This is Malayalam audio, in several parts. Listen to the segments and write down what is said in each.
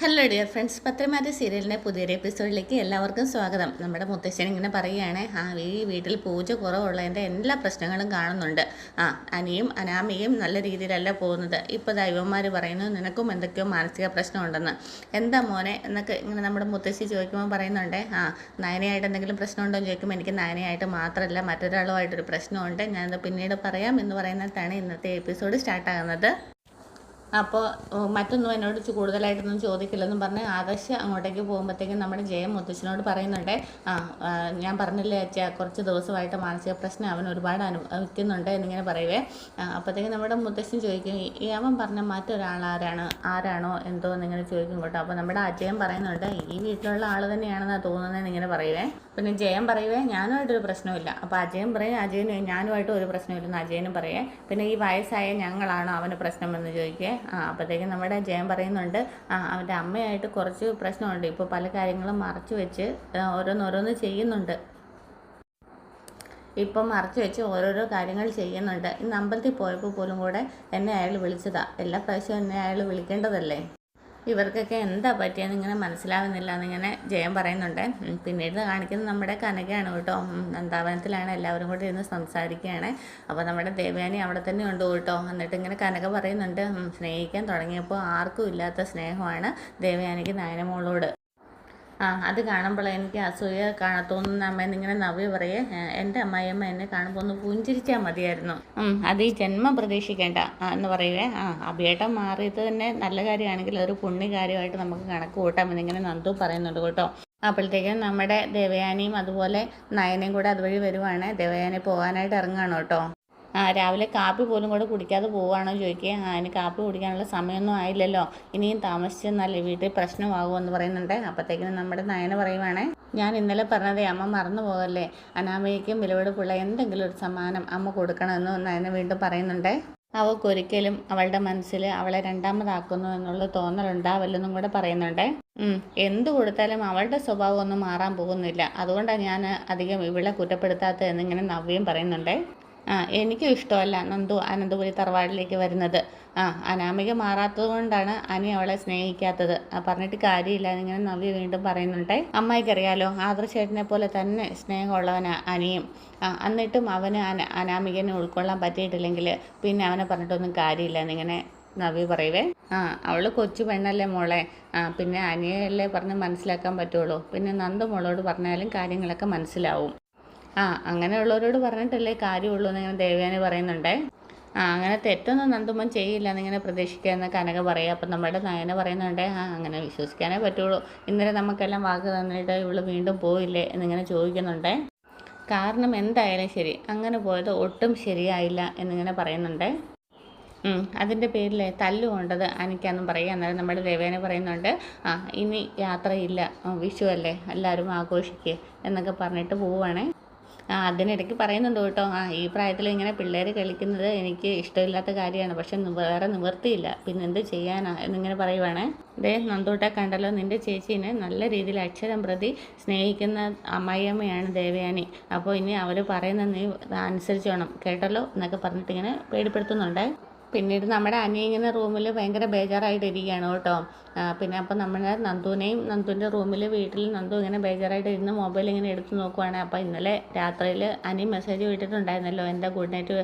ഹലോ ഡിയർ ഫ്രണ്ട്സ്, പത്രമാറ്റ സീരിയലിൻ്റെ പുതിയൊരു എപ്പിസോഡിലേക്ക് എല്ലാവർക്കും സ്വാഗതം. നമ്മുടെ മുത്തശ്ശൻ ഇങ്ങനെ പറയുകയാണ്, ഈ വീട്ടിൽ പൂജ കുറവുള്ളതിൻ്റെ എല്ലാ പ്രശ്നങ്ങളും കാണുന്നുണ്ട്. അനിയും അനാമിയും നല്ല രീതിയിലല്ല പോകുന്നത്. ഇപ്പോൾ ദൈവന്മാർ പറയുന്നു നിനക്കും എന്തൊക്കെയോ മാനസിക പ്രശ്നമുണ്ടെന്ന്. എന്താ മോനെ എന്നൊക്കെ ഇങ്ങനെ നമ്മുടെ മുത്തശ്ശി ചോദിക്കുമ്പോൾ പറയുന്നുണ്ട്, നയനയായിട്ട് എന്തെങ്കിലും പ്രശ്നമുണ്ടോ എന്ന് ചോദിക്കുമ്പോൾ എനിക്ക് നയനയായിട്ട് മാത്രമല്ല മറ്റൊരാളുമായിട്ടൊരു പ്രശ്നമുണ്ട്, ഞാനത് പിന്നീട് പറയാം എന്ന് പറയുന്നിടത്താണ് ഇന്നത്തെ എപ്പിസോഡ് സ്റ്റാർട്ടാകുന്നത്. അപ്പോൾ മറ്റൊന്നും എന്നോട് കൂടുതലായിട്ടൊന്നും ചോദിക്കില്ലെന്നും പറഞ്ഞ് ആദർശ് അങ്ങോട്ടേക്ക് പോകുമ്പോഴത്തേക്കും നമ്മുടെ ജയം മുത്തശ്ശനോട് പറയുന്നുണ്ട്, ഞാൻ പറഞ്ഞില്ലേ അച്ഛാ, കുറച്ച് ദിവസമായിട്ട് മാനസിക പ്രശ്നം അവൻ ഒരുപാട് അനുഭവിക്കുന്നുണ്ട് എന്നിങ്ങനെ പറയുവേ. അപ്പോഴത്തേക്കും നമ്മുടെ മുത്തശ്ശൻ ചോദിക്കും, ഈ അവൻ പറഞ്ഞ മറ്റൊരാൾ ആരാണോ എന്തോ എന്നിങ്ങനെ ചോദിക്കും കേട്ടോ. അപ്പോൾ നമ്മുടെ അജയൻ പറയുന്നുണ്ട്, ഈ വീട്ടിലുള്ള ആൾ തന്നെയാണെന്നാണ് തോന്നുന്നതെന്ന് ഇങ്ങനെ പറയുവേ. പിന്നെ ജയം പറയുവേ, ഞാനുമായിട്ടൊരു പ്രശ്നമില്ല. അപ്പോൾ അജയൻ പറയും, ഞാനുമായിട്ട് ഒരു പ്രശ്നമില്ലെന്ന് അജയനും പറയേ. പിന്നെ ഈ വയസ്സായ ഞങ്ങളാണോ അവന് പ്രശ്നമെന്ന് ചോദിക്കേ. അപ്പോഴത്തേക്കും നമ്മുടെ ജയം പറയുന്നുണ്ട്, അവൻ്റെ അമ്മയായിട്ട് കുറച്ച് പ്രശ്നമുണ്ട്, ഇപ്പോൾ പല കാര്യങ്ങളും മറച്ചു വെച്ച് ഓരോന്നോരോന്ന് ചെയ്യുന്നുണ്ട്. ഇപ്പം മറച്ചു വെച്ച് ഓരോരോ കാര്യങ്ങൾ ചെയ്യുന്നുണ്ട്. ഇന്ന് അമ്പലത്തിൽ പോയപ്പോൾ പോലും കൂടെ എന്നെ അയാൾ വിളിച്ചതാണ്. എല്ലാ പ്രാവശ്യവും എന്നെ അയാൾ വിളിക്കേണ്ടതല്ലേ. ഇവർക്കൊക്കെ എന്താ പറ്റിയെന്ന് ഇങ്ങനെ മനസ്സിലാവുന്നില്ല എന്നിങ്ങനെ ജയം പറയുന്നുണ്ട്. പിന്നീട് കാണിക്കുന്നത് നമ്മുടെ കനകയാണ് കേട്ടോ. നന്ദാവനത്തിലാണ്, എല്ലാവരും കൂടി ഇരുന്ന് സംസാരിക്കുകയാണ്. അപ്പോൾ നമ്മുടെ ദേവയാനി അവിടെ തന്നെ ഉണ്ട് കേട്ടോ. എന്നിട്ട് ഇങ്ങനെ കനക പറയുന്നുണ്ട്, സ്നേഹിക്കാൻ തുടങ്ങിയപ്പോൾ ആർക്കും ഇല്ലാത്ത സ്നേഹമാണ് ദേവയാനിക്ക് നയനമോളോട്. അത് കാണുമ്പോൾ എനിക്ക് അസൂയ തോന്നുന്ന അമ്മയെന്നിങ്ങനെ നവ്യ പറയേ, എൻ്റെ അമ്മായിയമ്മ എന്നെ കാണുമ്പോൾ ഒന്ന് പുഞ്ചിരിച്ചാൽ മതിയായിരുന്നു, അത് ഈ ജന്മം പ്രതീക്ഷിക്കേണ്ട എന്ന് പറയുവേ. അഭിയേട്ടം മാറിയത് തന്നെ നല്ല കാര്യമാണെങ്കിൽ അതൊരു പുണ്യകാര്യമായിട്ട് നമുക്ക് കണക്ക് കൂട്ടാം എന്നിങ്ങനെ നന്ദു പറയുന്നുണ്ട് കേട്ടോ. അപ്പോഴത്തേക്കും നമ്മുടെ ദേവയാനിയും അതുപോലെ നയനയും കൂടെ അതുവഴി വരുവാണ്. ദേവയാനി പോകാനായിട്ട് ഇറങ്ങുകയാണ് കേട്ടോ. രാവിലെ കാപ്പി പോലും കൂടെ കുടിക്കാതെ പോവുകയാണോ ചോദിക്കുക. അതിന് കാപ്പി കുടിക്കാനുള്ള സമയമൊന്നും ആയില്ലല്ലോ, ഇനിയും താമസിച്ചെന്നല്ലേ വീട്ടിൽ പ്രശ്നമാകുമെന്ന് പറയുന്നുണ്ട്. അപ്പോഴത്തേക്കിനും നമ്മുടെ നയന പറയുവാണ്, ഞാൻ ഇന്നലെ പറഞ്ഞതേ അമ്മ മറന്നു പോകല്ലേ, അനാമയ്ക്കും വിലവെടുപ്പുള്ള എന്തെങ്കിലും ഒരു സമ്മാനം അമ്മ കൊടുക്കണമെന്ന് നയന വീണ്ടും പറയുന്നുണ്ട്. അവൾക്കൊരിക്കലും അവളുടെ മനസ്സിൽ അവളെ രണ്ടാമതാക്കുന്നു എന്നുള്ള തോന്നലുണ്ടാവല്ലെന്നും കൂടെ പറയുന്നുണ്ട്. എന്ത് കൊടുത്താലും അവളുടെ സ്വഭാവം ഒന്നും മാറാൻ പോകുന്നില്ല, അതുകൊണ്ടാണ് ഞാൻ അധികം ഇവളെ കുറ്റപ്പെടുത്താത്തത് എന്നിങ്ങനെ നവ്യയും പറയുന്നുണ്ട്. എനിക്കും ഇഷ്ടമല്ല നന്ദു അനന്തപുരി തറവാടിലേക്ക് വരുന്നത്. അനാമിക മാറാത്തത് കൊണ്ടാണ് അനി അവളെ സ്നേഹിക്കാത്തത്. പറഞ്ഞിട്ട് കാര്യമില്ല എന്നിങ്ങനെ നവ്യ വീണ്ടും പറയുന്നുണ്ട്. അമ്മായിക്കറിയാലോ, ആദർശേട്ടനെ പോലെ തന്നെ സ്നേഹമുള്ളവനാ അനിയും. എന്നിട്ടും അവന് അനാമികനെ ഉൾക്കൊള്ളാൻ പറ്റിയിട്ടില്ലെങ്കിൽ പിന്നെ അവനെ പറഞ്ഞിട്ടൊന്നും കാര്യമില്ല എന്നിങ്ങനെ നവ്യ പറയുവേ. അവൾ കൊച്ചു പെണ്ണല്ലേ മോളെ, പിന്നെ അനിയല്ലേ പറഞ്ഞ് മനസ്സിലാക്കാൻ പറ്റുള്ളൂ. പിന്നെ നന്ദു മോളോട് പറഞ്ഞാലും കാര്യങ്ങളൊക്കെ മനസ്സിലാവും. അങ്ങനെയുള്ളവരോട് പറഞ്ഞിട്ടല്ലേ കാര്യമുള്ളൂ എന്നിങ്ങനെ ദേവയാനി പറയുന്നുണ്ട്. അങ്ങനെ തെറ്റൊന്നും നന്ദുമ്മൻ ചെയ്യില്ല എന്നിങ്ങനെ പ്രതീക്ഷിക്കുക എന്ന് കനക പറയുക. അപ്പം നമ്മുടെ നയന പറയുന്നുണ്ട്, അങ്ങനെ വിശ്വസിക്കാനേ പറ്റുള്ളൂ. ഇന്നലെ നമുക്കെല്ലാം വാക്ക് തന്നിട്ട് ഇവള് വീണ്ടും പോയില്ലേ എന്നിങ്ങനെ ചോദിക്കുന്നുണ്ട്. കാരണം എന്തായാലും ശരി, അങ്ങനെ പോയത് ഒട്ടും ശരിയായില്ല എന്നിങ്ങനെ പറയുന്നുണ്ട്. അതിൻ്റെ പേരിൽ തല്ലുകൊണ്ടത് അനിക്കാന്നും പറയുക. അന്നേരം നമ്മുടെ ദേവേനെ പറയുന്നുണ്ട്, ഇനി യാത്രയില്ല, വിഷു അല്ലേ, എല്ലാവരും ആഘോഷിക്കുക എന്നൊക്കെ പറഞ്ഞിട്ട് പോവുകയാണേ. അതിനിടയ്ക്ക് പറയുന്നുണ്ട് കേട്ടോ, ഈ പ്രായത്തിൽ ഇങ്ങനെ പിള്ളേർ കളിക്കുന്നത് എനിക്ക് ഇഷ്ടമില്ലാത്ത കാര്യമാണ്, പക്ഷെ വേറെ നിവൃത്തിയില്ല, പിന്നെ എന്ത് ചെയ്യാനാ എന്നിങ്ങനെ പറയുവാണ്. നന്ദൂട്ടെ കണ്ടല്ലോ, നിൻ്റെ ചേച്ചീനെ നല്ല രീതിയിൽ അക്ഷരം പ്രതി സ്നേഹിക്കുന്ന അമ്മായിയമ്മയാണ് ദേവയാനി. അപ്പോൾ ഇനി അവർ പറയുന്ന നീ അനുസരിച്ച് വേണം കേട്ടല്ലോ എന്നൊക്കെ പറഞ്ഞിട്ട് ഇങ്ങനെ പേടിപ്പെടുത്തുന്നുണ്ട്. പിന്നീട് നമ്മുടെ അനി ഇങ്ങനെ റൂമിൽ ഭയങ്കര ബേജാറായിട്ട് ഇരിക്കുകയാണ് കേട്ടോ. പിന്നെ അപ്പം നമ്മുടെ നന്ദുവിൻ്റെ റൂമിൽ വീട്ടിൽ നന്ദു ഇങ്ങനെ ബേജാറായിട്ട് ഇരുന്ന് മൊബൈൽ ഇങ്ങനെ എടുത്ത് നോക്കുവാണ്. അപ്പോൾ ഇന്നലെ രാത്രിയിൽ അനി മെസ്സേജ് വിട്ടിട്ടുണ്ടായിരുന്നല്ലോ, എന്താ ഗുഡ് നൈറ്റ്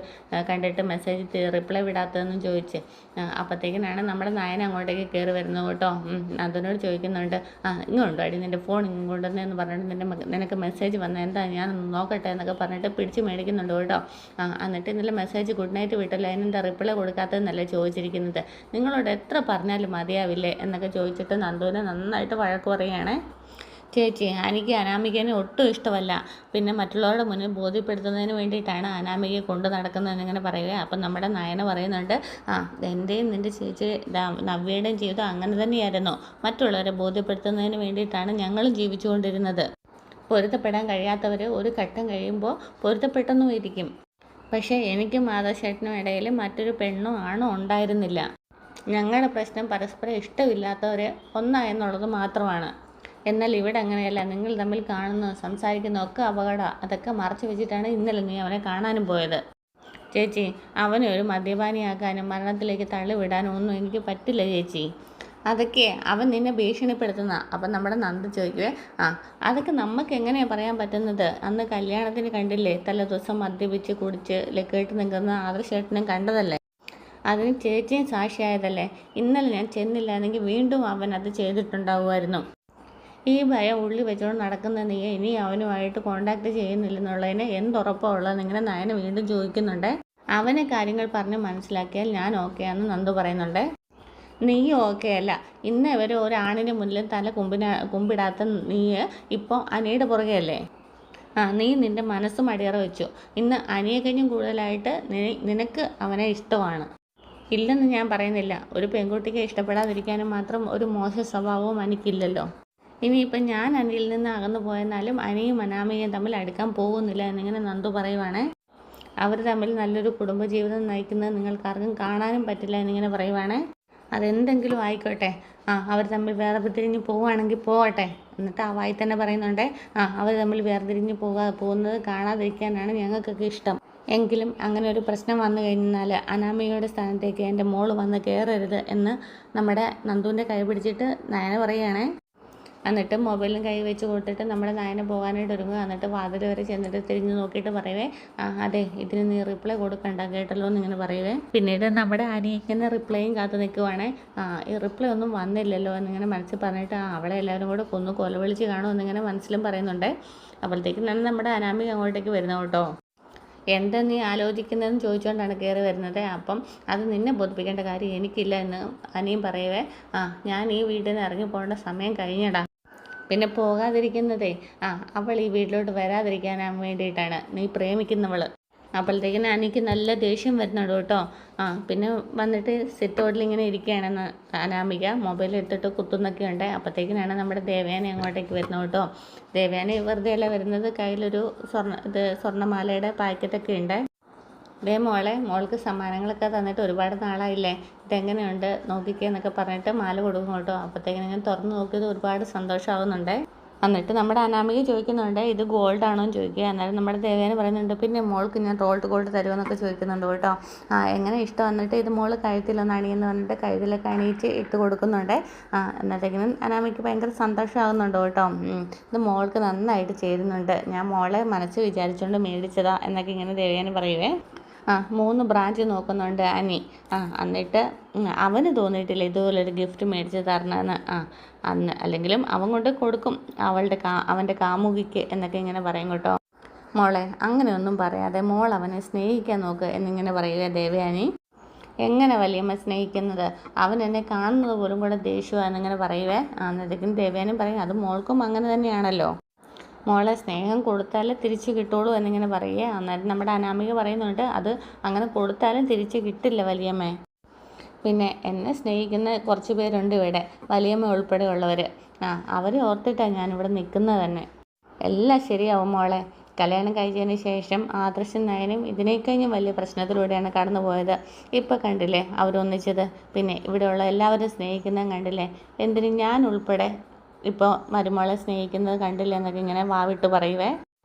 കണ്ടിട്ട് മെസ്സേജ് റിപ്ലൈ വിടാത്തതെന്നും ചോദിച്ച്. അപ്പോഴത്തേക്കിനാണ് നമ്മുടെ നയന അങ്ങോട്ടേക്ക് കയറി വരുന്നത് കേട്ടോ. നന്ദുവിനോട് ചോദിക്കുന്നുണ്ട്, ഇങ്ങോട്ടോ അടി നിൻ്റെ ഫോൺ ഇങ്ങോട്ടെന്ന് പറഞ്ഞിട്ട് നിനക്ക് മെസ്സേജ് വന്നത് എന്താ, ഞാനൊന്ന് നോക്കട്ടെ എന്നൊക്കെ പറഞ്ഞിട്ട് പിടിച്ച് മേടിക്കുന്നുണ്ട് കേട്ടോ. എന്നിട്ട് ഇന്നലെ മെസ്സേജ് ഗുഡ് നൈറ്റ് വിട്ടല്ലോ, അതിനെന്താ റിപ്ലൈ കൊടുക്കാത്തതെന്നല്ലേ ചോദിച്ചിരിക്കുന്നത്, നിങ്ങളോട് എത്ര പറഞ്ഞാലും മതിയാവില്ലേ എന്നൊക്കെ ചോദിച്ചിട്ട് നന്ദുവിനെ നന്നായിട്ട് വഴക്ക് പറയുകയാണ്. ചേച്ചി, എനിക്ക് അനാമികനെ ഒട്ടും ഇഷ്ടമല്ല, പിന്നെ മറ്റുള്ളവരുടെ മുന്നിൽ ബോധ്യപ്പെടുത്തുന്നതിന് വേണ്ടിയിട്ടാണ് അനാമികയെ കൊണ്ട് നടക്കുന്നതെന്നിങ്ങനെ പറയുക. അപ്പം നമ്മുടെ നയന പറയുന്നുണ്ട്, എൻ്റെയും നിൻ്റെ ചേച്ചി നവ്യയുടെയും ജീവിതം അങ്ങനെ തന്നെയായിരുന്നു, മറ്റുള്ളവരെ ബോധ്യപ്പെടുത്തുന്നതിന് വേണ്ടിയിട്ടാണ് ഞങ്ങളും ജീവിച്ചുകൊണ്ടിരുന്നത്. പൊരുത്തപ്പെടാൻ കഴിയാത്തവർ ഒരു ഘട്ടം കഴിയുമ്പോൾ പൊരുത്തപ്പെട്ടെന്നും ഇരിക്കും, പക്ഷേ എനിക്കും ആദർശേട്ടനും ഇടയിൽ മറ്റൊരു പെണ്ണോ ആണോ ഉണ്ടായിരുന്നില്ല. ഞങ്ങളുടെ പ്രശ്നം പരസ്പരം ഇഷ്ടമില്ലാത്തവർ ഒന്നായെന്നുള്ളത് മാത്രമാണ്. എന്നാൽ ഇവിടെ അങ്ങനെയല്ല, നിങ്ങൾ തമ്മിൽ കാണുന്നു സംസാരിക്കുന്നു ഒക്കെ അപകടമാണ്. അതൊക്കെ മറച്ചു വെച്ചിട്ടാണ് ഇന്നലെ നീ അവനെ കാണാനും പോയത്. ചേച്ചി, അവനെ ഒരു മദ്യപാനിയാക്കാനും മരണത്തിലേക്ക് തള്ളിവിടാനും ഒന്നും എനിക്ക് പറ്റില്ല ചേച്ചി. അതൊക്കെ അവൻ നിന്നെ ഭീഷണിപ്പെടുത്തുന്ന. അപ്പം നമ്മുടെ നന്ദു ചോദിക്കുവേ, ആ അതൊക്കെ നമുക്ക് എങ്ങനെയാണ് പറയാൻ പറ്റുന്നത്? അന്ന് കല്യാണത്തിന് കണ്ടില്ലേ, തലേദിവസം മദ്യപിച്ച് കുടിച്ച് ലക്കേട്ട് നിൽക്കുന്ന ആദർശേട്ടനും കണ്ടതല്ലേ, അതിന് ചേച്ചിയും സാക്ഷിയായതല്ലേ. ഇന്നലെ ഞാൻ ചെന്നില്ലായിരുന്നെങ്കിൽ വീണ്ടും അവൻ അത് ചെയ്തിട്ടുണ്ടാവുമായിരുന്നു. ഈ ഭയം ഉള്ളിൽ വെച്ചുകൊണ്ട് നടക്കുന്ന നീ ഇനി അവനുമായിട്ട് കോണ്ടാക്ട് ചെയ്യുന്നില്ലെന്നുള്ളതിന് എന്തുറപ്പാണ് ഉള്ളതെന്ന് ഇങ്ങനെ നയന വീണ്ടും ചോദിക്കുന്നുണ്ട്. അവനെ കാര്യങ്ങൾ പറഞ്ഞ് മനസ്സിലാക്കിയാൽ ഞാൻ ഓക്കെ ആണെന്ന് നന്ദു പറയുന്നുണ്ട്. നീ ഓക്കെ അല്ല. ഇന്ന് ഇവർ ഒരാണിന് മുന്നിൽ തല കുമ്പിടാത്ത നീ ഇപ്പോൾ അനിയുടെ പുറകെ അല്ലേ. നീ നിൻ്റെ മനസ്സും അടിയറ വെച്ചു. ഇന്ന് അനിയെ കഴിഞ്ഞും കൂടുതലായിട്ട് നിനക്ക് അവനെ ഇഷ്ടമാണ്. ഇല്ലെന്ന് ഞാൻ പറയുന്നില്ല. ഒരു പെൺകുട്ടിക്ക് ഇഷ്ടപ്പെടാതിരിക്കാനും മാത്രം ഒരു മോശ സ്വഭാവവും എനിക്കില്ലല്ലോ. ഇനിയിപ്പം ഞാൻ അനിയിൽ നിന്ന് അകന്നു പോയെന്നാലും അനിയും അനാമികയും തമ്മിൽ അടുക്കാൻ പോകുന്നില്ല എന്നിങ്ങനെ നന്ദു പറയുവാണേ. അവർ തമ്മിൽ നല്ലൊരു കുടുംബജീവിതം നയിക്കുന്നത് നിങ്ങൾക്കാർക്കും കാണാനും പറ്റില്ല എന്നിങ്ങനെ പറയുവാണേ. അതെന്തെങ്കിലും ആയിക്കോട്ടെ, അവർ തമ്മിൽ വേർതിരിഞ്ഞ് പോവുകയാണെങ്കിൽ പോകട്ടെ. എന്നിട്ട് ആ വായി തന്നെ പറയുന്നുണ്ട്, അവർ തമ്മിൽ വേർതിരിഞ്ഞ് പോകുന്നത് കാണാതിരിക്കാനാണ് ഞങ്ങൾക്കൊക്കെ ഇഷ്ടം. എങ്കിലും അങ്ങനെ ഒരു പ്രശ്നം വന്നു കഴിഞ്ഞാൽ അനാമികയുടെ സ്ഥാനത്തേക്ക് എൻ്റെ മോള് വന്ന് കയറരുത് എന്ന് നമ്മുടെ നന്ദുവിൻ്റെ കൈ പിടിച്ചിട്ട് നയന പറയുകയാണേ. എന്നിട്ട് മൊബൈലും കൈ വെച്ച് കൊടുത്തിട്ട് നമ്മുടെ നയന പോകാനായിട്ട് ഒരുങ്ങുക. എന്നിട്ട് വാതിൽ വരെ ചെന്നിട്ട് തിരിഞ്ഞ് നോക്കിയിട്ട് പറയുവേ, അതെ ഇതിന് നീ റിപ്ലൈ കൊടുക്കണ്ട കേട്ടല്ലോ എന്നിങ്ങനെ പറയുവേ. പിന്നീട് നമ്മുടെ അനിയങ്ങനെ റിപ്ലൈയും കാത്തു നിൽക്കുവാണേ. ഈ റിപ്ലൈ ഒന്നും വന്നില്ലല്ലോ എന്നിങ്ങനെ മനസ്സിൽ പറഞ്ഞിട്ട് അവളെ എല്ലാവരും കൂടെ കൊന്നു കൊലവിളിച്ച് കാണുമെന്നിങ്ങനെ മനസ്സിലും പറയുന്നുണ്ട്. അപ്പോഴത്തേക്കും തന്നെ നമ്മുടെ അനാമിക അങ്ങോട്ടേക്ക് വരുന്നത് കേട്ടോ. എന്താ നീ ആലോചിക്കുന്നതെന്ന് ചോദിച്ചുകൊണ്ടാണ് കയറി വരുന്നത്. അപ്പം അത് നിന്നെ ബോധിപ്പിക്കേണ്ട കാര്യം എനിക്കില്ല എന്ന് അനിയും പറയുവേ. ഞാൻ ഈ വീട്ടിൽ നിന്ന് ഇറങ്ങി പോകേണ്ട സമയം കഴിഞ്ഞടാ. പിന്നെ പോകാതിരിക്കുന്നതേ അവൾ ഈ വീട്ടിലോട്ട് വരാതിരിക്കാൻ വേണ്ടിയിട്ടാണ് നീ പ്രേമിക്കുന്നവൾ. അപ്പോഴത്തേക്കിന് എനിക്ക് നല്ല ദേഷ്യം വരുന്നുണ്ട് കേട്ടോ. പിന്നെ വന്നിട്ട് സിറ്റൗട്ടിൽ ഇങ്ങനെ ഇരിക്കുകയാണെന്ന് അനാമിക മൊബൈൽ എടുത്തിട്ട് കുത്തുന്നൊക്കെ ഉണ്ട്. അപ്പോഴത്തേക്കിനാണ് നമ്മുടെ ദേവയാനി അങ്ങോട്ടേക്ക് വരുന്നത് കേട്ടോ. ദേവയാനി വെറുതെ അല്ല വരുന്നത്, കയ്യിലൊരു സ്വർണ്ണമാലയുടെ പാക്കറ്റൊക്കെ ഉണ്ട്. മോൾക്ക് സമ്മാനങ്ങളൊക്കെ തന്നിട്ട് ഒരുപാട് നാളായില്ലേ, ഇതെങ്ങനെയുണ്ട് നോക്കിക്കേ എന്നൊക്കെ പറഞ്ഞിട്ട് മാല കൊടുക്കും കേട്ടോ. അപ്പോഴത്തേക്കിനും ഞാൻ തുറന്ന് നോക്കിയത് ഒരുപാട് സന്തോഷമാവുന്നുണ്ട്. എന്നിട്ട് നമ്മുടെ അനാമിക ചോദിക്കുന്നുണ്ട്, ഇത് ഗോൾഡ് ആണോ എന്ന് ചോദിക്കുക. എന്നാലും നമ്മുടെ ദേവേനെ പറയുന്നുണ്ട്, പിന്നെ മോൾക്ക് ഞാൻ റോൾഡ് ഗോൾഡ് തരുമെന്നൊക്കെ ചോദിക്കുന്നുണ്ട് കേട്ടോ. എങ്ങനെ ഇഷ്ടം വന്നിട്ട് ഇത് മോൾ കഴുത്തിലൊന്ന് അണിയെന്ന് പറഞ്ഞിട്ട് കഴുത്തിലൊക്കെ അണിയിച്ച് ഇട്ട് കൊടുക്കുന്നുണ്ട്. എന്നത്തേക്കിനും അനാമിക്ക് ഭയങ്കര സന്തോഷമാകുന്നുണ്ട് കേട്ടോ. ഇത് മോൾക്ക് നന്നായിട്ട് ചേരുന്നുണ്ട്, ഞാൻ മോളെ മനസ്സ് വിചാരിച്ചുകൊണ്ട് മേടിച്ചതാ എന്നൊക്കെ ഇങ്ങനെ ദേവേനെ പറയുവേ. 3 ബ്രാഞ്ച് നോക്കുന്നുണ്ട് അനി. എന്നിട്ട് അവന് തോന്നിയിട്ടില്ല ഇതുപോലൊരു ഗിഫ്റ്റ് മേടിച്ച് തരണമെന്ന്. അല്ലെങ്കിലും അവൻ കൊണ്ട് കൊടുക്കും അവൻ്റെ കാമുകിക്ക് എന്നൊക്കെ ഇങ്ങനെ പറയും കേട്ടോ. മോളെ അങ്ങനെയൊന്നും പറയാതെ മോൾ അവനെ സ്നേഹിക്കാൻ നോക്ക് എന്നിങ്ങനെ പറയുക ദേവയാനി. എങ്ങനെ വലിയമ്മ സ്നേഹിക്കുന്നത്? അവൻ എന്നെ കാണുന്നത് പോലും കൂടെ ദേഷ്യമാണെന്നിങ്ങനെ പറയുവേ. എന്നത്തേക്കും ദേവയാനി പറയും, അത് മോൾക്കും അങ്ങനെ തന്നെയാണല്ലോ, മോളെ സ്നേഹം കൊടുത്താലേ തിരിച്ച് കിട്ടുള്ളൂ എന്നിങ്ങനെ പറയുക. അന്നേരം നമ്മുടെ അനാമിക പറയുന്നുണ്ട്, അത് അങ്ങനെ കൊടുത്താലും തിരിച്ച് കിട്ടില്ല വലിയമ്മേ. പിന്നെ എന്നെ സ്നേഹിക്കുന്ന കുറച്ച് പേരുണ്ട് ഇവിടെ, വലിയമ്മ ഉൾപ്പെടെയുള്ളവർ. അവരെ ഓർത്തിട്ടാണ് ഞാനിവിടെ നിൽക്കുന്നത് തന്നെ. എല്ലാം ശരിയാവും മോളെ. കല്യാണം കഴിച്ചതിന് ശേഷം ആദർശം നയനും ഇതിനേക്കഴിഞ്ഞും വലിയ പ്രശ്നത്തിലൂടെയാണ് കടന്നു പോയത്. ഇപ്പം കണ്ടില്ലേ അവരൊന്നിച്ചത്. പിന്നെ ഇവിടെയുള്ള എല്ലാവരും സ്നേഹിക്കുന്നത് കണ്ടില്ലേ. എന്തിനും ഞാൻ ഉൾപ്പെടെ ഇപ്പോൾ മരുമകളെ സ്നേഹിക്കുന്നത് കണ്ടില്ല എന്നൊക്കെ ഇങ്ങനെ വാവിട്ട് പറയുവേ.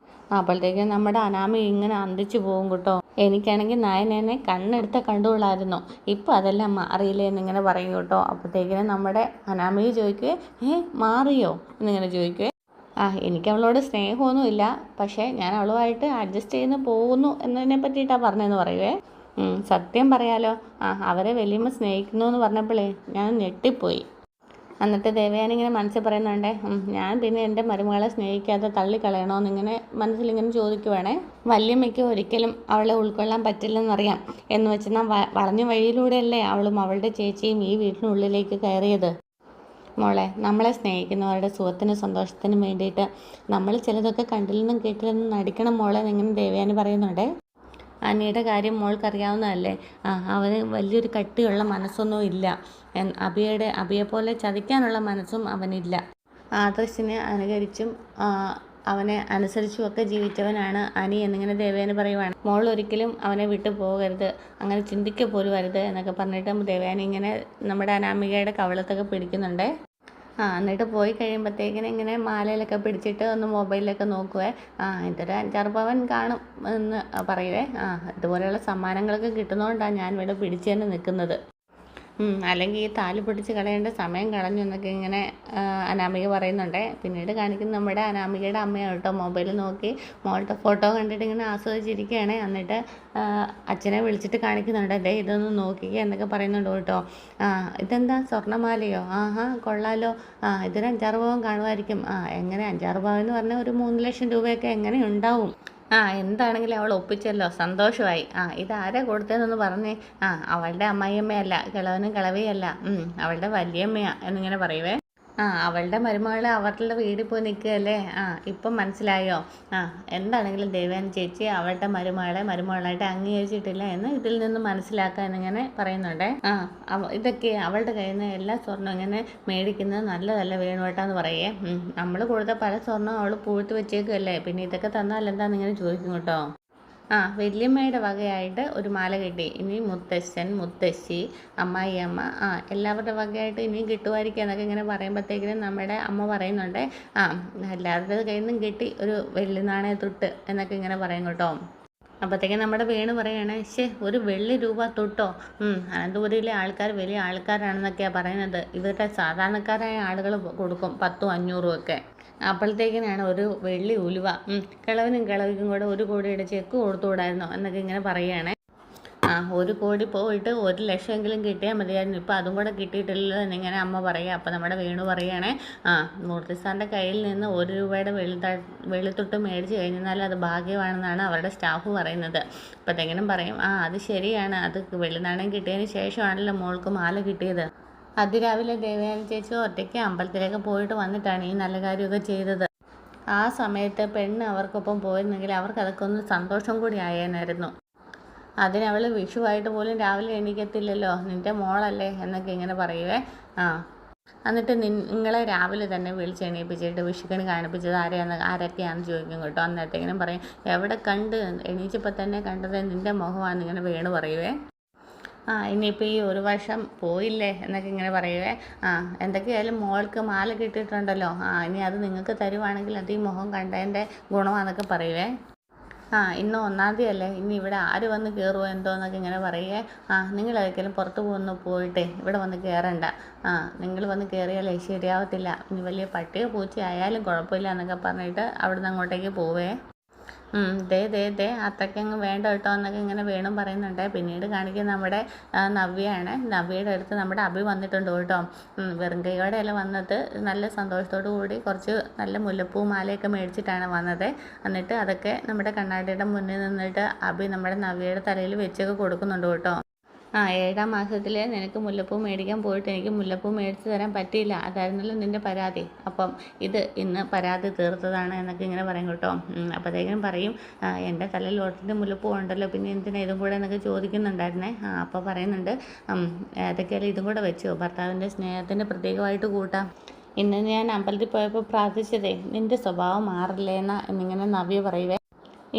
അപ്പോഴത്തേക്ക് നമ്മുടെ അനാമി ഇങ്ങനെ അന്തിച്ചു പോകും കേട്ടോ. എനിക്കാണെങ്കിൽ നയനെ കണ്ണെടുത്ത കണ്ടുകൊള്ളായിരുന്നു, ഇപ്പോൾ അതെല്ലാം മാറിയില്ലേ എന്നിങ്ങനെ പറയും കേട്ടോ. അപ്പോഴത്തേക്കിന് നമ്മുടെ അനാമിക ചോദിക്കുവേ, മാറിയോ എന്നിങ്ങനെ ചോദിക്കുവേ. എനിക്ക് അവളോട് സ്നേഹമൊന്നുമില്ല, പക്ഷേ ഞാൻ അവളുമായിട്ട് അഡ്ജസ്റ്റ് ചെയ്ത് പോകുന്നു എന്നതിനെ പറ്റിയിട്ടാണ് പറഞ്ഞതെന്ന് പറയുവേ. സത്യം പറയാലോ, അവരെ വലിയമ്മ സ്നേഹിക്കുന്നു എന്ന് പറഞ്ഞപ്പോഴേ ഞാൻ ഞെട്ടിപ്പോയി. എന്നിട്ട് ദേവയാനി ഇങ്ങനെ മനസ്സിൽ പറയുന്നുണ്ട്, ഞാൻ പിന്നെ എൻ്റെ മരുമകളെ സ്നേഹിക്കാതെ തള്ളിക്കളയണമെന്നിങ്ങനെ മനസ്സിലിങ്ങനെ ചോദിക്കുവാണേ. വല്യമ്മയ്ക്ക് ഒരിക്കലും അവളെ ഉൾക്കൊള്ളാൻ പറ്റില്ലെന്നറിയാം. എന്ന് വെച്ചാൽ വളഞ്ഞ വഴിയിലൂടെയല്ലേ അവളും അവളുടെ ചേച്ചിയും ഈ വീട്ടിനുള്ളിലേക്ക് കയറിയത്. മോളെ, നമ്മളെ സ്നേഹിക്കുന്നവരുടെ സുഖത്തിനും സന്തോഷത്തിനും വേണ്ടിയിട്ട് നമ്മൾ ചിലതൊക്കെ കണ്ടില്ലെന്നും കേട്ടില്ലെന്നും നടിക്കണം മോളെ എന്നിങ്ങനെ ദേവയാനി പറയുന്നുണ്ട്. അനിയുടെ കാര്യം മോൾക്കറിയാവുന്നതല്ലേ, അവന് വലിയൊരു കട്ടിയുള്ള മനസ്സൊന്നും ഇല്ല. അബിയെ പോലെ ചതിക്കാനുള്ള മനസ്സും അവനില്ല. ആദർശിനെ അനുകരിച്ചും അവനെ അനുസരിച്ചുമൊക്കെ ജീവിച്ചവനാണ് അനി എന്നിങ്ങനെ ദേവയാനി പറയുവാണ്. മോൾ ഒരിക്കലും അവനെ വിട്ടു പോകരുത്, അങ്ങനെ ചിന്തിക്കുക പോലും വരുത് എന്നൊക്കെ പറഞ്ഞിട്ട് ദേവയാനി ഇങ്ങനെ നമ്മുടെ അനാമികയുടെ കവളത്തൊക്കെ പിടിക്കുന്നുണ്ട്. എന്നിട്ട് പോയി കഴിയുമ്പോഴത്തേക്കിന് ഇങ്ങനെ മാലയിലൊക്കെ പിടിച്ചിട്ട് ഒന്ന് മൊബൈലിലൊക്കെ നോക്കുവേ. ഇതൊരു 5-6 പവൻ കാണും എന്ന് പറയുവേ. ഇതുപോലെയുള്ള സമ്മാനങ്ങളൊക്കെ കിട്ടുന്നതുകൊണ്ടാണ് ഞാൻ ഇവിടെ പിടിച്ചു തന്നെ നിൽക്കുന്നത്. അല്ലെങ്കിൽ ഈ താലി പിടിച്ച് കളയേണ്ട സമയം കളഞ്ഞു എന്നൊക്കെ ഇങ്ങനെ അനാമിക പറയുന്നുണ്ട്. പിന്നീട് കാണിക്കുന്ന നമ്മുടെ അനാമികയുടെ അമ്മയാണ് കേട്ടോ. മൊബൈൽ നോക്കി മോളുടെ ഫോട്ടോ കണ്ടിട്ട് ഇങ്ങനെ ആസ്വദിച്ചിരിക്കുകയാണ്. എന്നിട്ട് അച്ഛനെ വിളിച്ചിട്ട് കാണിക്കുന്നുണ്ട്, ദേ ഇതൊന്ന് നോക്കിക്കുക എന്നൊക്കെ പറയുന്നുണ്ട് കേട്ടോ. ഇതെന്താ സ്വർണ്ണമാലയോ? ആഹാ കൊള്ളാലോ. ഇതൊരു 5-6 പവൻ കാണുമായിരിക്കും. എങ്ങനെ 5-6 പവൻ എന്ന് പറഞ്ഞാൽ ഒരു 3 ലക്ഷം രൂപയൊക്കെ എങ്ങനെ ഉണ്ടാവും? എന്താണെങ്കിലും അവൾ ഒപ്പിച്ചല്ലോ, സന്തോഷമായി. ഇതാരാ കൊടുത്തതെന്നൊന്ന് പറഞ്ഞേ. അവളുടെ അമ്മായിയമ്മയല്ല, കിളവനും കിളവിയല്ല, അവളുടെ വല്യമ്മയാ എന്നിങ്ങനെ പറയുവേ. അവളുടെ മരുമകൾ അവരുടെ വീട്ടിൽ പോയി നിൽക്കുകയല്ലേ. ഇപ്പം മനസ്സിലായോ? എന്താണെങ്കിലും ദേവയാനി ചേച്ചി അവളുടെ മരുമകളായിട്ട് അംഗീകരിച്ചിട്ടില്ല എന്ന് ഇതിൽ നിന്ന് മനസ്സിലാക്കുക എന്നിങ്ങനെ പറയുന്നുണ്ട്. ഇതൊക്കെ അവളുടെ കയ്യിൽ നിന്ന് എല്ലാ സ്വർണ്ണവും ഇങ്ങനെ മേടിക്കുന്നത് നല്ലതല്ല വേണുവേട്ടാന്ന് പറയേ. നമ്മൾ കൊടുത്ത പല സ്വർണ്ണവും അവൾ പൂഴ്ത്തി വെച്ചേക്കുമല്ലേ, പിന്നെ ഇതൊക്കെ തന്നാൽ എന്താണെന്നിങ്ങനെ ചോദിക്കും കേട്ടോ. വല്യമ്മയുടെ വകയായിട്ട് ഒരു മാല കിട്ടി. ഇനി മുത്തശ്ശൻ, മുത്തശ്ശി, അമ്മായിയമ്മ എല്ലാവരുടെ വകയായിട്ട് ഇനിയും കിട്ടുമായിരിക്കും എന്നൊക്കെ ഇങ്ങനെ പറയുമ്പോഴത്തേക്കിനും നമ്മുടെ അമ്മ പറയുന്നുണ്ട്, എല്ലാവരുടെ കയ്യിൽ നിന്നും കിട്ടി ഒരു വെള്ളി നാണയത്തൊട്ട് എന്നൊക്കെ ഇങ്ങനെ പറയും കേട്ടോ. അപ്പോഴത്തേക്കും നമ്മുടെ വേണു പറയുകയാണ്, ഒരു വെള്ളി രൂപ തൊട്ടോ? അനന്തപുരിയിലെ ആൾക്കാർ വലിയ ആൾക്കാരാണെന്നൊക്കെയാണ് പറയുന്നത്. ഇവരുടെ സാധാരണക്കാരായ ആളുകൾ കൊടുക്കും 10ഉം 500ഉം ഒക്കെ. അപ്പോഴത്തേക്കിനാണ് ഒരു വെള്ളി ഉലുവ കിളവനും കിളവിക്കും കൂടെ 1 കോടിയുടെ ചെക്ക് കൊടുത്തുകൂടായിരുന്നോ എന്നൊക്കെ ഇങ്ങനെ പറയുകയാണ്. 1 കോടി പോയിട്ട് 1 ലക്ഷമെങ്കിലും കിട്ടിയാൽ മതിയായിരുന്നു. ഇപ്പം അതും കൂടെ കിട്ടിയിട്ടില്ലല്ലോ എന്നിങ്ങനെ അമ്മ പറയുക. അപ്പം നമ്മുടെ വേണു പറയുകയാണേ, മൂർത്തി സാറിൻ്റെ കയ്യിൽ നിന്ന് 1 രൂപയുടെ വെള്ളിത്തൊട്ട് മേടിച്ച് കഴിഞ്ഞാൽ അത് ഭാഗ്യമാണെന്നാണ് അവരുടെ സ്റ്റാഫ് പറയുന്നത്. അപ്പോഴത്തേക്കിനും പറയും, അത് ശരിയാണ്, അത് വെള്ളി നാണയം കിട്ടിയതിന് ശേഷമാണല്ലോ മോൾക്ക് മാല കിട്ടിയത്. അതിരാവിലെ ദേവയാനി ചേച്ചി ഒറ്റയ്ക്ക് അമ്പലത്തിലേക്ക് പോയിട്ട് വന്നിട്ടാണ് ഈ നല്ല കാര്യമൊക്കെ ചെയ്തത്. ആ സമയത്ത് പെണ്ണ് അവർക്കൊപ്പം പോയിരുന്നെങ്കിൽ അവർക്ക് അതൊക്കെ ഒന്ന് സന്തോഷം കൂടി ആയേനായിരുന്നു. അതിനവൾ വിഷുവായിട്ട് പോലും രാവിലെ എണീക്കത്തില്ലല്ലോ, നിൻ്റെ മോളല്ലേ എന്നൊക്കെ ഇങ്ങനെ പറയുവേ. എന്നിട്ട് നിങ്ങളെ രാവിലെ തന്നെ വിളിച്ച് എണീപ്പിച്ചിട്ട് വിഷുക്കണി കാണിപ്പിച്ചത് ആരൊക്കെയാണെന്ന് ചോദിക്കും കേട്ടോ. അന്നേരത്തെങ്കിലും പറയും, എവിടെ കണ്ട് എണീച്ചപ്പോൾ തന്നെ കണ്ടത് നിൻ്റെ മുഖമാണെന്ന് ഇങ്ങനെ വേണു പറയുവേ. ഇനിയിപ്പോൾ ഈ 1 വർഷം പോയില്ലേ എന്നൊക്കെ ഇങ്ങനെ പറയുവേ. എന്തൊക്കെയായാലും മോൾക്ക് മാല കിട്ടിയിട്ടുണ്ടല്ലോ, ഇനി അത് നിങ്ങൾക്ക് തരുവാണെങ്കിൽ അത് ഈ മുഖം കണ്ടതിൻ്റെ ഗുണമാണെന്നൊക്കെ പറയുവേ. ഇന്ന് 1-ാം തീയതി അല്ലേ, ഇനി ഇവിടെ ആര് വന്ന് കയറുമോ എന്തോ എന്നൊക്കെ ഇങ്ങനെ പറയുവേ. നിങ്ങളൊരിക്കലും പുറത്ത് പോയിട്ടേ ഇവിടെ വന്ന് കയറണ്ട. നിങ്ങൾ വന്ന് കയറിയാലേ ശരിയാവത്തില്ല, ഇനി വലിയ പട്ടിയോ പൂച്ചയോ ആയാലും കുഴപ്പമില്ല എന്നൊക്കെ പറഞ്ഞിട്ട് അവിടുന്ന് അങ്ങോട്ടേക്ക് പോവേ. ദേ അത്രയ്ക്കങ്ങ് വേണ്ട കേട്ടോ എന്നൊക്കെ ഇങ്ങനെ വേണം പറയുന്നുണ്ട്. പിന്നീട് കാണിക്കുന്നത് നമ്മുടെ നവ്യയാണ്. നവ്യയുടെ അടുത്ത് നമ്മുടെ അഭി വന്നിട്ടുണ്ട് കേട്ടോ. വെറും കൈയോടെയല്ല വന്നത്, നല്ല സന്തോഷത്തോടു കൂടി കുറച്ച് നല്ല മുല്ലപ്പൂ മാലയൊക്കെ മേടിച്ചിട്ടാണ് വന്നത്. എന്നിട്ട് അതൊക്കെ നമ്മുടെ കണ്ണാടിയുടെ മുന്നിൽ നിന്നിട്ട് അഭി നമ്മുടെ നവ്യയുടെ തലയിൽ വെച്ചൊക്കെ കൊടുക്കുന്നുണ്ട് കേട്ടോ. 7-ാം മാസത്തിൽ നിനക്ക് മുല്ലപ്പൂ മേടിക്കാൻ പോയിട്ട് എനിക്ക് മുല്ലപ്പൂ മേടിച്ച് തരാൻ പറ്റിയില്ല, അതായിരുന്നല്ലോ നിൻ്റെ പരാതി. അപ്പം ഇന്ന് പരാതി തീർത്തതാണ് എന്നൊക്കെ ഇങ്ങനെ പറയും കേട്ടോ. അപ്പോഴത്തേക്കും പറയും, എൻ്റെ തലയിൽ ഒറിജിനൽ മുല്ലപ്പൂ ഉണ്ടല്ലോ, പിന്നെ എന്തിനാ ഇതും കൂടെ എന്നൊക്കെ ചോദിക്കുന്നുണ്ടായിരുന്നേ. അപ്പോൾ പറയുന്നുണ്ട്, അതൊക്കെയല്ലേ ഇതും കൂടെ വെച്ചോ, ഭർത്താവിൻ്റെ സ്നേഹത്തിൻ്റെ പ്രത്യേകമായിട്ട് കൂട്ടാം. ഇന്ന് ഞാൻ അമ്പലത്തിൽ പോയപ്പോൾ പ്രാർത്ഥിച്ചതേ നിൻ്റെ സ്വഭാവം മാറില്ലേന്നാ എന്നിങ്ങനെ നവ്യ പറയുവേ.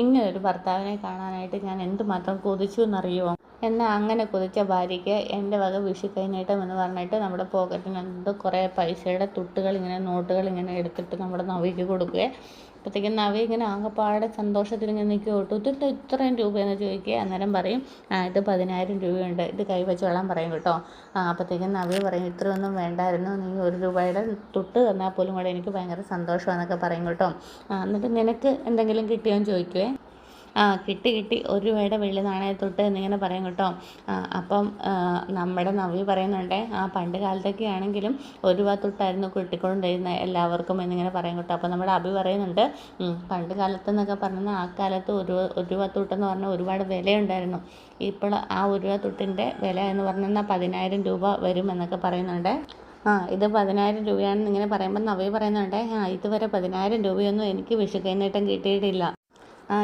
ഇങ്ങനൊരു ഭർത്താവിനെ കാണാനായിട്ട് ഞാൻ എന്തുമാത്രം കൊതിച്ചു എന്നറിയുമോ? എന്നാൽ അങ്ങനെ കൊതിച്ച ഭാര്യയ്ക്ക് എൻ്റെ വക വിഷു കൈനീട്ടം എന്ന് പറഞ്ഞിട്ട് നമ്മുടെ പോക്കറ്റിനകത്ത് കുറേ പൈസയുടെ തുട്ടുകൾ നോട്ടുകൾ എടുത്തിട്ട് നമ്മുടെ നവിക്ക് കൊടുക്കുക. അപ്പോഴത്തേക്കും നവി ഇങ്ങനെ ആകെപ്പാടെ സന്തോഷത്തിൽ ഇങ്ങനെ നിൽക്കുക കേട്ടോ. ഇതിട്ട് ഇത്രയും രൂപയെന്ന് ചോദിക്കുക. അന്നേരം പറയും, ഇത് 10,000 രൂപയുണ്ട്, ഇത് കൈവച്ചോളാൻ പറയും കേട്ടോ. അപ്പോഴത്തേക്കും നവി പറയും, ഇത്രയൊന്നും വേണ്ടായിരുന്നു, നീ 1 രൂപയുടെ തുട്ട് തന്നാൽ പോലും കൂടെ എനിക്ക് ഭയങ്കര സന്തോഷമാണെന്നൊക്കെ പറയും കേട്ടോ. എന്നിട്ട് നിനക്ക് എന്തെങ്കിലും കിട്ടിയോന്ന് ചോദിക്കുവേ. കിട്ടി 1 രൂപയുടെ വെള്ളി നാണയത്തൊട്ട് എന്നിങ്ങനെ പറയും കേട്ടോ. അപ്പം നമ്മുടെ നവ്യ പറയുന്നുണ്ട്, പണ്ട് കാലത്തൊക്കെ ആണെങ്കിലും 1 രൂപ തൊട്ടായിരുന്നു കിട്ടിക്കൊണ്ടിരുന്നത് എല്ലാവർക്കും എന്നിങ്ങനെ പറയും കേട്ടോ. അപ്പം നമ്മുടെ അഭി പറയുന്നുണ്ട്, പണ്ട് കാലത്തെന്നൊക്കെ പറഞ്ഞാൽ ആ കാലത്ത് 1 രൂപ തൊട്ടെന്ന് പറഞ്ഞാൽ ഒരുപാട് വിലയുണ്ടായിരുന്നു. ഇപ്പോൾ ആ 1 രൂപ തൊട്ടിൻ്റെ വില എന്ന് പറഞ്ഞാൽ 10,000 രൂപ വരും എന്നൊക്കെ പറയുന്നുണ്ട്. ഇത് 10,000 രൂപയാണെന്ന് ഇങ്ങനെ പറയുമ്പോൾ നവ്യ പറയുന്നുണ്ട്, ഇതുവരെ 10,000 രൂപയൊന്നും എനിക്ക് വിഷു കൈനീട്ടം കിട്ടിയിട്ടില്ല.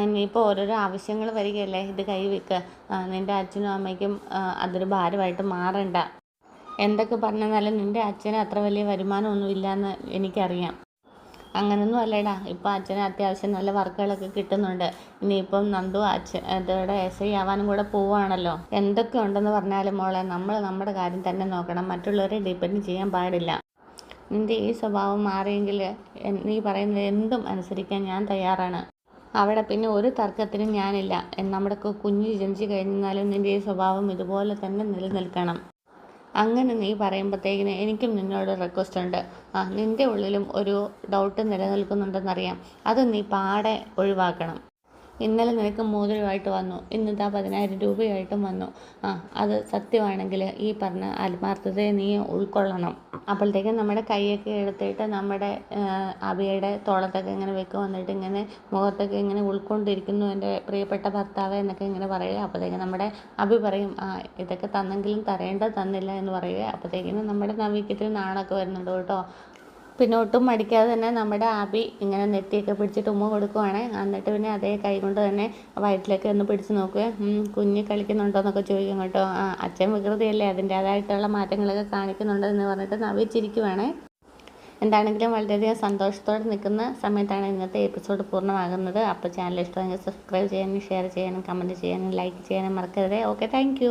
ഇനിയിപ്പോൾ ഓരോരോ ആവശ്യങ്ങൾ വരികയല്ലേ, ഇത് കൈവെക്കുക, നിൻ്റെ അച്ഛനും അമ്മയ്ക്കും അതൊരു ഭാരമായിട്ട് മാറണ്ട. എന്തൊക്കെ പറഞ്ഞാലും നിൻ്റെ അച്ഛന് അത്ര വലിയ വരുമാനമൊന്നും ഇല്ലയെന്ന് എനിക്കറിയാം. അങ്ങനൊന്നും അല്ലേടാ, ഇപ്പോൾ അച്ഛന് അത്യാവശ്യം നല്ല വർക്കുകളൊക്കെ കിട്ടുന്നുണ്ട്. ഇനിയിപ്പം നന്ദു അതോടെ SI ആവാനും കൂടെ പോവുകയാണല്ലോ. എന്തൊക്കെ ഉണ്ടെന്ന് പറഞ്ഞാലും മോളെ, നമ്മൾ നമ്മുടെ കാര്യം തന്നെ നോക്കണം, മറ്റുള്ളവരെ ഡിപ്പെൻഡ് ചെയ്യാൻ പാടില്ല. നിൻ്റെ ഈ സ്വഭാവം മാറിയെങ്കിൽ നീ പറയുന്നത് എന്തും അനുസരിക്കാൻ ഞാൻ തയ്യാറാണ്. അവിടെ പിന്നെ ഒരു തർക്കത്തിനും ഞാനില്ല. നമ്മുടെ കുഞ്ഞ് ജനിച്ച് കഴിഞ്ഞാലും നിൻ്റെ ഈ സ്വഭാവം ഇതുപോലെ തന്നെ നിലനിൽക്കണം. അങ്ങനെ നീ പറയുമ്പോഴത്തേക്കിന് എനിക്കും നിന്നോട് റിക്വസ്റ്റ് ഉണ്ട്. നിൻ്റെ ഉള്ളിലും ഒരു ഡൗട്ട് നിലനിൽക്കുന്നുണ്ടെന്നറിയാം. അത് നീ പാടെ ഒഴിവാക്കണം. ഇന്നലെ നിനക്ക് മോതിരമായിട്ട് വന്നു, ഇന്നിതാ 10,000 രൂപയായിട്ടും വന്നു. അത് സത്യമാണെങ്കിൽ ഈ പറഞ്ഞ ആത്മാർത്ഥതയെ നീ ഉൾക്കൊള്ളണം. അപ്പോഴത്തേക്കും നമ്മുടെ കൈയൊക്കെ എടുത്തിട്ട് നമ്മുടെ അബിയുടെ തോളത്തൊക്കെ ഇങ്ങനെ വെക്കും. വന്നിട്ട് ഇങ്ങനെ മുഖത്തൊക്കെ ഇങ്ങനെ ഉൾക്കൊണ്ടിരിക്കുന്നു എൻ്റെ പ്രിയപ്പെട്ട ഭർത്താവ് എന്നൊക്കെ ഇങ്ങനെ പറയുക. അപ്പോഴത്തേക്കും നമ്മുടെ അബി പറയും, ഇതൊക്കെ തന്നെങ്കിലും തന്നില്ല എന്ന് പറയുക. അപ്പോഴത്തേക്കിനും നമ്മുടെ നവീക്കത്തിന് നാണൊക്കെ വരുന്നുണ്ട് കേട്ടോ. പിന്നെ ഒട്ടും മടിക്കാതെ തന്നെ നമ്മുടെ അബി ഇങ്ങനെ നെറ്റിയൊക്കെ പിടിച്ചിട്ട് ഉമ്മ കൊടുക്കുവാണ്. എന്നിട്ട് പിന്നെ അതേ കൈ കൊണ്ട് തന്നെ വയറ്റിലേക്ക് ഒന്ന് പിടിച്ച് നോക്കുക. കുഞ്ഞ് കളിക്കുന്നുണ്ടോ എന്നൊക്കെ ചോദിക്കും കേട്ടോ. അച്ഛൻ വികൃതിയല്ലേ, അതിൻ്റേതായിട്ടുള്ള മാറ്റങ്ങളൊക്കെ കാണിക്കുന്നുണ്ട് എന്ന് പറഞ്ഞിട്ട് നവി ചിരിക്കുവാണ്. എന്താണെങ്കിലും വളരെയധികം സന്തോഷത്തോടെ നിൽക്കുന്ന സമയത്താണ് ഇന്നത്തെ എപ്പിസോഡ് പൂർണ്ണമാകുന്നത്. അപ്പോൾ ചാനൽ ഇഷ്ടമെങ്കിൽ സബ്സ്ക്രൈബ് ചെയ്യാനും ഷെയർ ചെയ്യാനും കമൻറ്റ് ചെയ്യാനും ലൈക്ക് ചെയ്യാനും മറക്കരുത്. Okay, thank